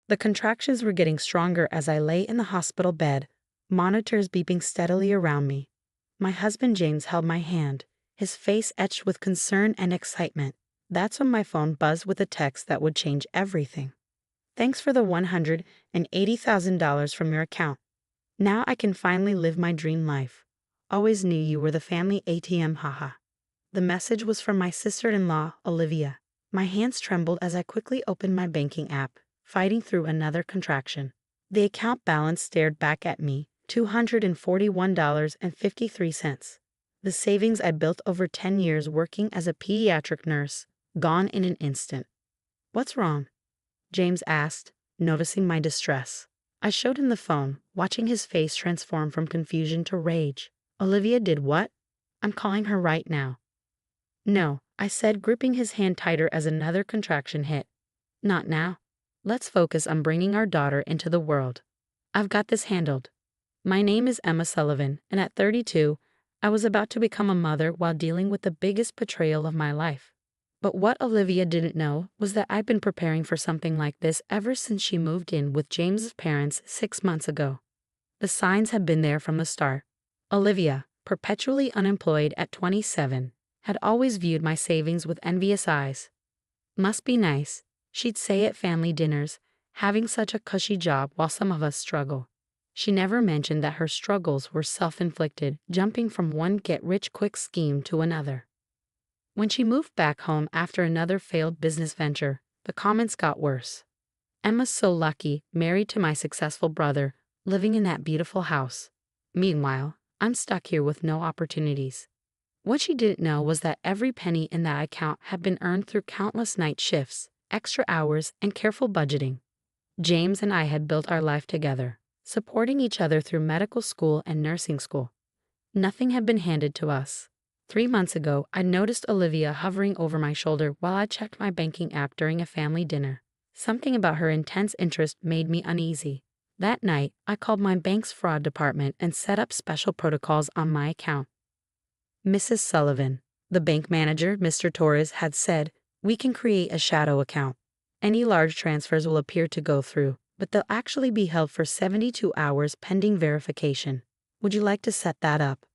The contractions were getting stronger as I lay in the hospital bed, monitors beeping steadily around me. My husband James held my hand, his face etched with concern and excitement. That's when my phone buzzed with a text that would change everything. Thanks for the $180,000 from your account. Now I can finally live my dream life. Always knew you were the family ATM, haha. The message was from my sister-in-law, Olivia. My hands trembled as I quickly opened my banking app, fighting through another contraction. The account balance stared back at me, $241.53. The savings I built over 10 years working as a pediatric nurse, gone in an instant. What's wrong? James asked, noticing my distress. I showed him the phone, watching his face transform from confusion to rage. Olivia did what? I'm calling her right now. No, I said, gripping his hand tighter as another contraction hit. Not now. Let's focus on bringing our daughter into the world. I've got this handled. My name is Emma Sullivan, and at 32, I was about to become a mother while dealing with the biggest betrayal of my life. But what Olivia didn't know was that I'd been preparing for something like this ever since she moved in with James's parents 6 months ago. The signs had been there from the start. Olivia, perpetually unemployed at 27, had always viewed my savings with envious eyes. Must be nice, she'd say at family dinners, having such a cushy job while some of us struggle. She never mentioned that her struggles were self-inflicted, jumping from one get-rich-quick scheme to another. When she moved back home after another failed business venture, the comments got worse. Emma's so lucky, married to my successful brother, living in that beautiful house. Meanwhile, I'm stuck here with no opportunities. What she didn't know was that every penny in that account had been earned through countless night shifts, extra hours, and careful budgeting. James and I had built our life together, supporting each other through medical school and nursing school. Nothing had been handed to us. 3 months ago, I noticed Olivia hovering over my shoulder while I checked my banking app during a family dinner. Something about her intense interest made me uneasy. That night, I called my bank's fraud department and set up special protocols on my account. Mrs. Sullivan, the bank manager, Mr. Torres, had said, we can create a shadow account. Any large transfers will appear to go through, but they'll actually be held for 72 hours pending verification. Would you like to set that up?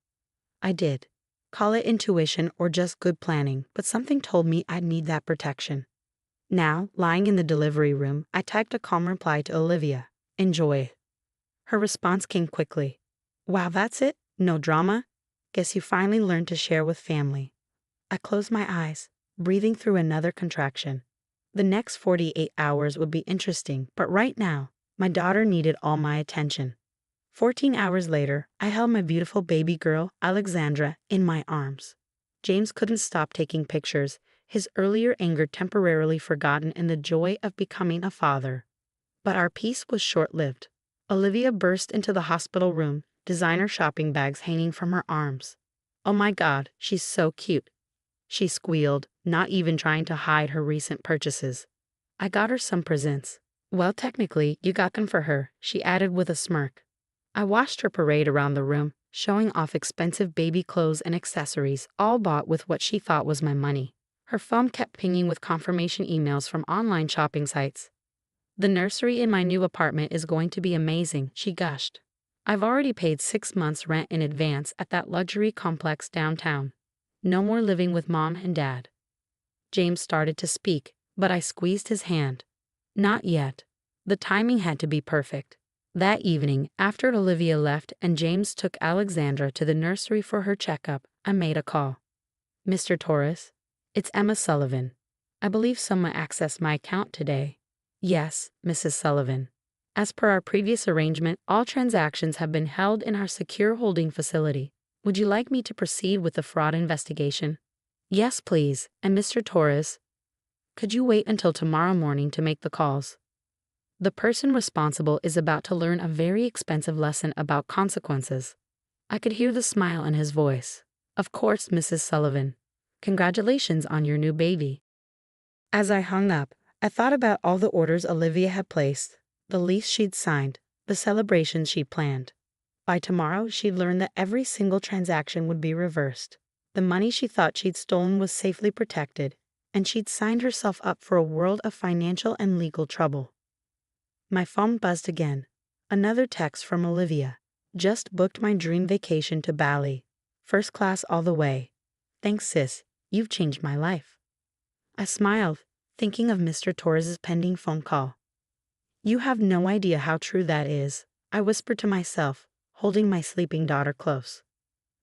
I did. Call it intuition or just good planning, but something told me I'd need that protection. Now, lying in the delivery room, I typed a calm reply to Olivia. Enjoy. Her response came quickly. Wow, that's it? No drama? Guess you finally learned to share with family. I closed my eyes, breathing through another contraction. The next 48 hours would be interesting, but right now, my daughter needed all my attention. 14 hours later, I held my beautiful baby girl, Alexandra, in my arms. James couldn't stop taking pictures, his earlier anger temporarily forgotten in the joy of becoming a father. But our peace was short-lived. Olivia burst into the hospital room, designer shopping bags hanging from her arms. Oh my God, she's so cute. She squealed, not even trying to hide her recent purchases. I got her some presents. Well, technically, you got them for her, she added with a smirk. I watched her parade around the room, showing off expensive baby clothes and accessories, all bought with what she thought was my money. Her phone kept pinging with confirmation emails from online shopping sites. The nursery in my new apartment is going to be amazing, she gushed. I've already paid 6 months' rent in advance at that luxury complex downtown. No more living with Mom and Dad. James started to speak, but I squeezed his hand. Not yet. The timing had to be perfect. That evening, after Olivia left and James took Alexandra to the nursery for her checkup, I made a call. Mr. Torres, it's Emma Sullivan. I believe someone accessed my account today. Yes, Mrs. Sullivan. As per our previous arrangement, all transactions have been held in our secure holding facility. Would you like me to proceed with the fraud investigation? Yes, please. And Mr. Torres, could you wait until tomorrow morning to make the calls? The person responsible is about to learn a very expensive lesson about consequences. I could hear the smile in his voice. Of course, Mrs. Sullivan. Congratulations on your new baby. As I hung up, I thought about all the orders Olivia had placed, the lease she'd signed, the celebrations she'd planned. By tomorrow, she'd learn that every single transaction would be reversed. The money she thought she'd stolen was safely protected, and she'd signed herself up for a world of financial and legal trouble. My phone buzzed again. Another text from Olivia. Just booked my dream vacation to Bali. First class all the way. Thanks, sis. You've changed my life. I smiled, thinking of Mr. Torres's pending phone call. You have no idea how true that is, I whispered to myself, holding my sleeping daughter close.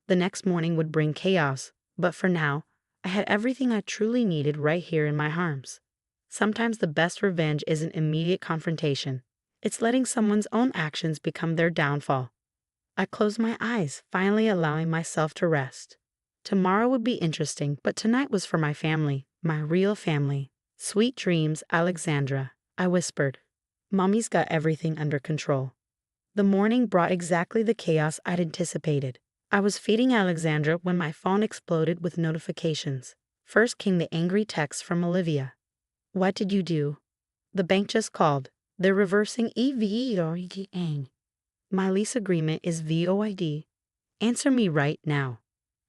The next morning would bring chaos, but for now, I had everything I truly needed right here in my arms. Sometimes the best revenge isn't immediate confrontation. It's letting someone's own actions become their downfall. I closed my eyes, finally allowing myself to rest. Tomorrow would be interesting, but tonight was for my family, my real family. Sweet dreams, Alexandra, I whispered. Mommy's got everything under control. The morning brought exactly the chaos I'd anticipated. I was feeding Alexandra when my phone exploded with notifications. First came the angry text from Olivia. What did you do? The bank just called. They're reversing EVOID. My lease agreement is VOID. Answer me right now.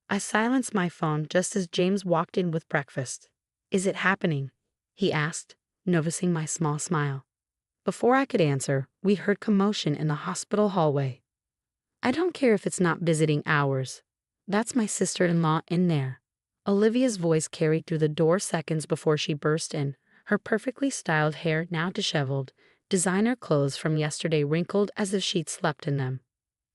I silenced my phone just as James walked in with breakfast. Is it happening? He asked, noticing my small smile. Before I could answer, we heard commotion in the hospital hallway. I don't care if it's not visiting hours. That's my sister-in-law in there. Olivia's voice carried through the door seconds before she burst in, her perfectly styled hair now disheveled, designer clothes from yesterday wrinkled as if she'd slept in them.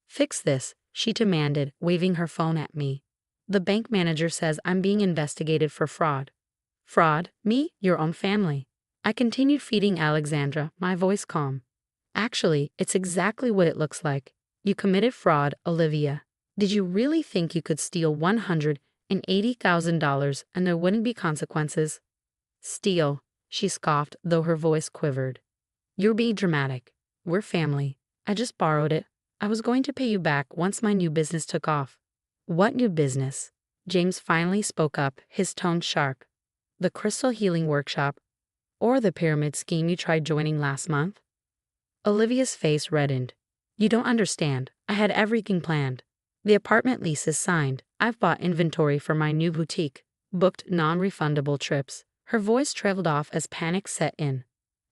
Fix this, she demanded, waving her phone at me. The bank manager says I'm being investigated for fraud. Fraud? Me? Your own family. I continued feeding Alexandra, my voice calm. Actually, it's exactly what it looks like. You committed fraud, Olivia. Did you really think you could steal $180,000 and there wouldn't be consequences? Steal, she scoffed, though her voice quivered. You're being dramatic. We're family. I just borrowed it. I was going to pay you back once my new business took off. What new business? James finally spoke up, his tone sharp. The crystal healing workshop? Or the pyramid scheme you tried joining last month? Olivia's face reddened. You don't understand. I had everything planned. The apartment lease is signed. I've bought inventory for my new boutique, booked non-refundable trips. Her voice trailed off as panic set in.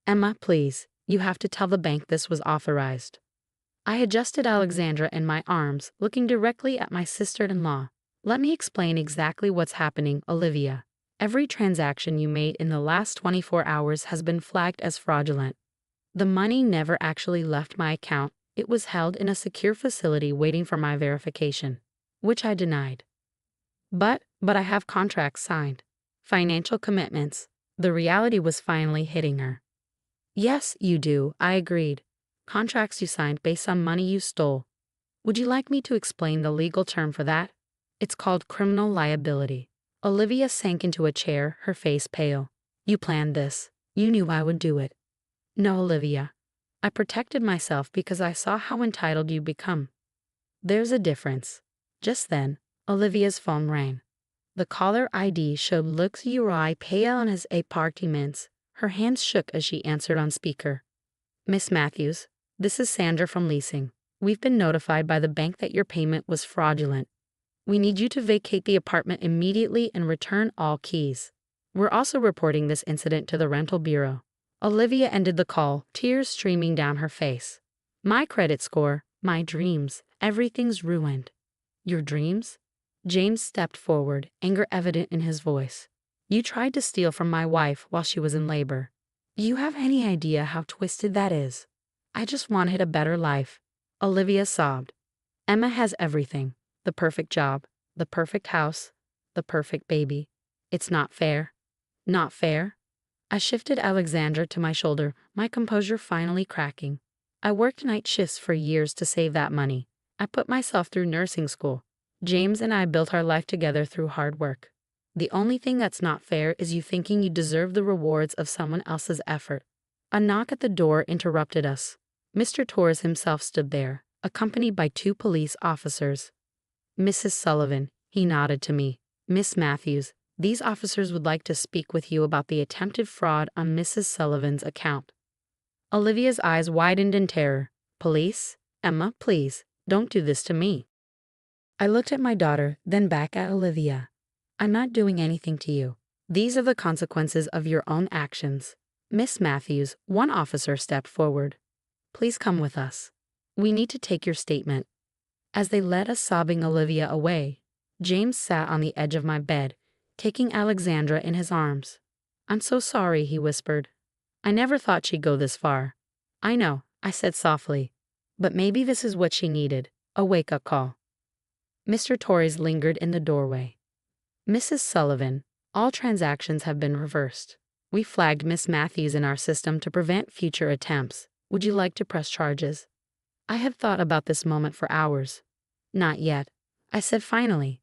Emma, please, you have to tell the bank this was authorized. I adjusted Alexandra in my arms, looking directly at my sister-in-law. Let me explain exactly what's happening, Olivia. Every transaction you made in the last 24 hours has been flagged as fraudulent. The money never actually left my account. It was held in a secure facility waiting for my verification, which I denied. But I have contracts signed. Financial commitments. The reality was finally hitting her. Yes, you do, I agreed. Contracts you signed based on money you stole. Would you like me to explain the legal term for that? It's called criminal liability. Olivia sank into a chair, her face pale. You planned this. You knew I would do it. No, Olivia. I protected myself because I saw how entitled you become. There's a difference. Just then, Olivia's phone rang. The caller ID showed looks UI pale on his apartments. Her hands shook as she answered on speaker. Miss Matthews, this is Sandra from leasing. We've been notified by the bank that your payment was fraudulent. We need you to vacate the apartment immediately and return all keys. We're also reporting this incident to the rental bureau. Olivia ended the call, tears streaming down her face. My credit score, my dreams, everything's ruined. Your dreams? James stepped forward, anger evident in his voice. You tried to steal from my wife while she was in labor. Do you have any idea how twisted that is? I just wanted a better life. Olivia sobbed. Emma has everything. The perfect job, the perfect house, the perfect baby. It's not fair. Not fair? I shifted Alexandra to my shoulder, my composure finally cracking. I worked night shifts for years to save that money. I put myself through nursing school. James and I built our life together through hard work. The only thing that's not fair is you thinking you deserve the rewards of someone else's effort. A knock at the door interrupted us. Mr. Torres himself stood there, accompanied by 2 police officers. Mrs. Sullivan, he nodded to me. Miss Matthews, these officers would like to speak with you about the attempted fraud on Mrs. Sullivan's account. Olivia's eyes widened in terror. Police? Emma, please, don't do this to me. I looked at my daughter, then back at Olivia. I'm not doing anything to you. These are the consequences of your own actions. Miss Matthews, one officer stepped forward. Please come with us. We need to take your statement. As they led us sobbing Olivia away, James sat on the edge of my bed, taking Alexandra in his arms. I'm so sorry, he whispered. I never thought she'd go this far. I know, I said softly. But maybe this is what she needed, a wake-up call. Mr. Torres lingered in the doorway. Mrs. Sullivan, all transactions have been reversed. We flagged Miss Matthews in our system to prevent future attempts. Would you like to press charges? I had thought about this moment for hours. Not yet, I said finally.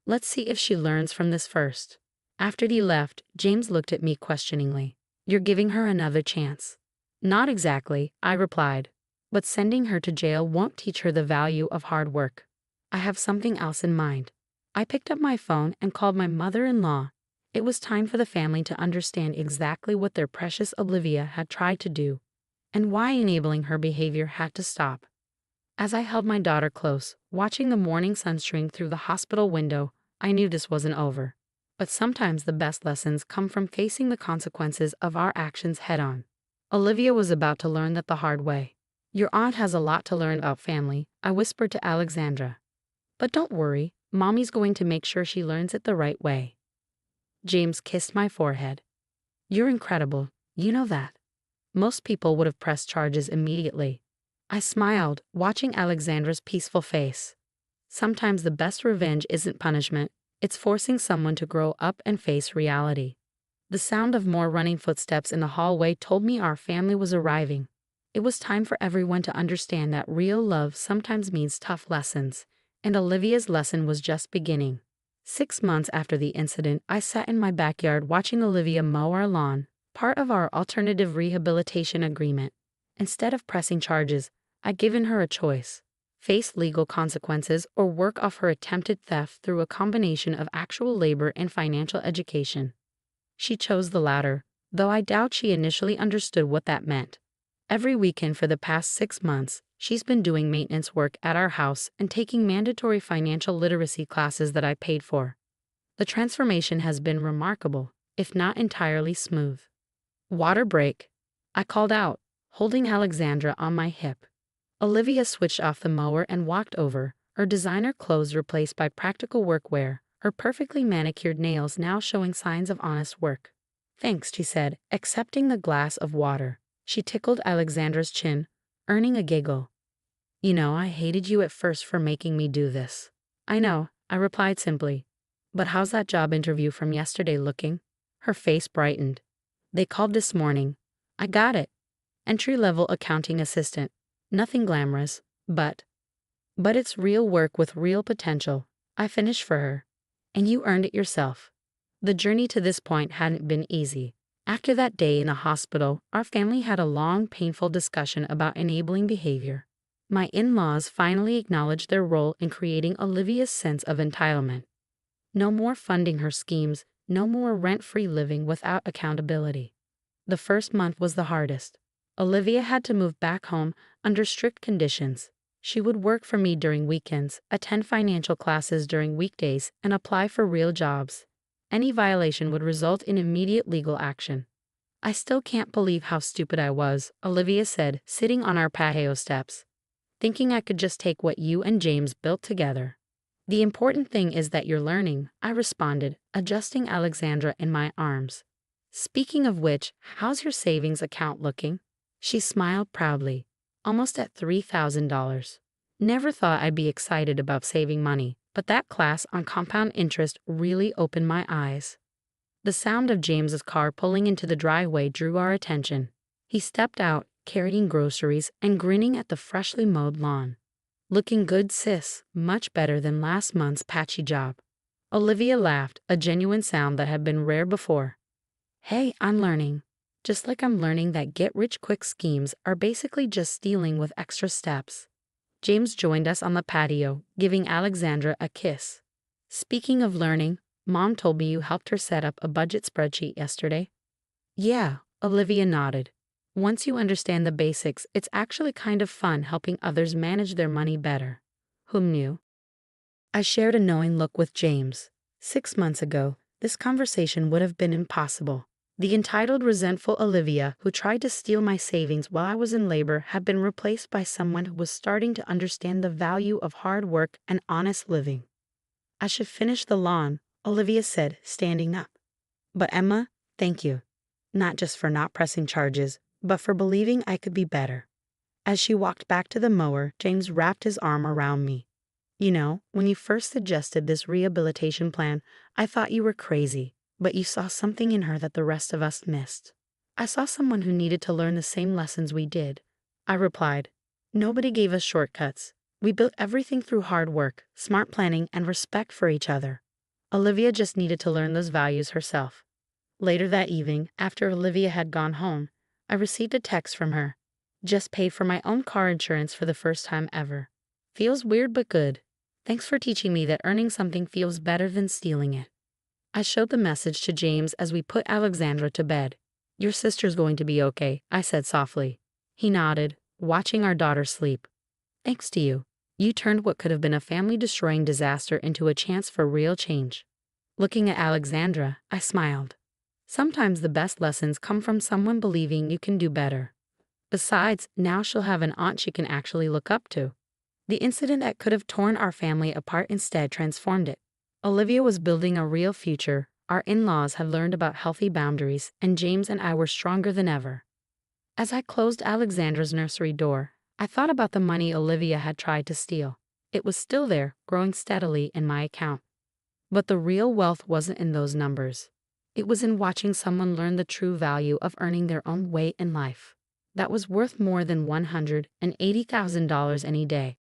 Let's see if she learns from this first. After he left, James looked at me questioningly. You're giving her another chance. Not exactly, I replied. But sending her to jail won't teach her the value of hard work. I have something else in mind. I picked up my phone and called my mother-in-law. It was time for the family to understand exactly what their precious Olivia had tried to do, and why enabling her behavior had to stop. As I held my daughter close, watching the morning sun stream through the hospital window, I knew this wasn't over. But sometimes the best lessons come from facing the consequences of our actions head-on. Olivia was about to learn that the hard way. Your aunt has a lot to learn about family, I whispered to Alexandra. But don't worry, Mommy's going to make sure she learns it the right way. James kissed my forehead. You're incredible, you know that. Most people would have pressed charges immediately. I smiled, watching Alexandra's peaceful face. Sometimes the best revenge isn't punishment, it's forcing someone to grow up and face reality. The sound of more running footsteps in the hallway told me our family was arriving. It was time for everyone to understand that real love sometimes means tough lessons, and Olivia's lesson was just beginning. 6 months after the incident, I sat in my backyard watching Olivia mow our lawn, part of our alternative rehabilitation agreement. Instead of pressing charges, I'd given her a choice: face legal consequences or work off her attempted theft through a combination of actual labor and financial education. She chose the latter, though I doubt she initially understood what that meant. Every weekend for the past 6 months, she's been doing maintenance work at our house and taking mandatory financial literacy classes that I paid for. The transformation has been remarkable, if not entirely smooth. Water break, I called out, holding Alexandra on my hip. Olivia switched off the mower and walked over, her designer clothes replaced by practical workwear, her perfectly manicured nails now showing signs of honest work. Thanks, she said, accepting the glass of water. She tickled Alexandra's chin, earning a giggle. You know, I hated you at first for making me do this. I know, I replied simply. But how's that job interview from yesterday looking? Her face brightened. They called this morning. I got it. Entry-level accounting assistant. Nothing glamorous, but it's real work with real potential. I finished for her. And you earned it yourself. The journey to this point hadn't been easy. After that day in the hospital, our family had a long, painful discussion about enabling behavior. My in-laws finally acknowledged their role in creating Olivia's sense of entitlement. No more funding her schemes, no more rent-free living without accountability. The first month was the hardest. Olivia had to move back home under strict conditions. She would work for me during weekends, attend financial classes during weekdays, and apply for real jobs. Any violation would result in immediate legal action. I still can't believe how stupid I was, Olivia said, sitting on our patio steps. Thinking I could just take what you and James built together. The important thing is that you're learning, I responded, adjusting Alexandra in my arms. Speaking of which, how's your savings account looking? She smiled proudly, almost at $3,000. Never thought I'd be excited about saving money, but that class on compound interest really opened my eyes. The sound of James's car pulling into the driveway drew our attention. He stepped out, carrying groceries and grinning at the freshly mowed lawn. Looking good, sis, much better than last month's patchy job. Olivia laughed, a genuine sound that had been rare before. Hey, I'm learning. Just like I'm learning that get-rich-quick schemes are basically just stealing with extra steps. James joined us on the patio, giving Alexandra a kiss. Speaking of learning, Mom told me you helped her set up a budget spreadsheet yesterday. Yeah, Olivia nodded. Once you understand the basics, it's actually kind of fun helping others manage their money better. Whom knew? I shared a knowing look with James. 6 months ago, this conversation would have been impossible. The entitled, resentful Olivia, who tried to steal my savings while I was in labor, had been replaced by someone who was starting to understand the value of hard work and honest living. I should finish the lawn, Olivia said, standing up. But Emma, thank you. Not just for not pressing charges, but for believing I could be better. As she walked back to the mower, James wrapped his arm around me. You know, when you first suggested this rehabilitation plan, I thought you were crazy, but you saw something in her that the rest of us missed. I saw someone who needed to learn the same lessons we did. I replied, nobody gave us shortcuts. We built everything through hard work, smart planning, and respect for each other. Olivia just needed to learn those values herself. Later that evening, after Olivia had gone home, I received a text from her. Just paid for my own car insurance for the first time ever. Feels weird but good. Thanks for teaching me that earning something feels better than stealing it. I showed the message to James as we put Alexandra to bed. Your sister's going to be okay, I said softly. He nodded, watching our daughter sleep. Thanks to you. You turned what could have been a family-destroying disaster into a chance for real change. Looking at Alexandra, I smiled. Sometimes the best lessons come from someone believing you can do better. Besides, now she'll have an aunt she can actually look up to. The incident that could have torn our family apart instead transformed it. Olivia was building a real future, our in-laws had learned about healthy boundaries, and James and I were stronger than ever. As I closed Alexandra's nursery door, I thought about the money Olivia had tried to steal. It was still there, growing steadily in my account. But the real wealth wasn't in those numbers. It was in watching someone learn the true value of earning their own way in life. That was worth more than $180,000 any day.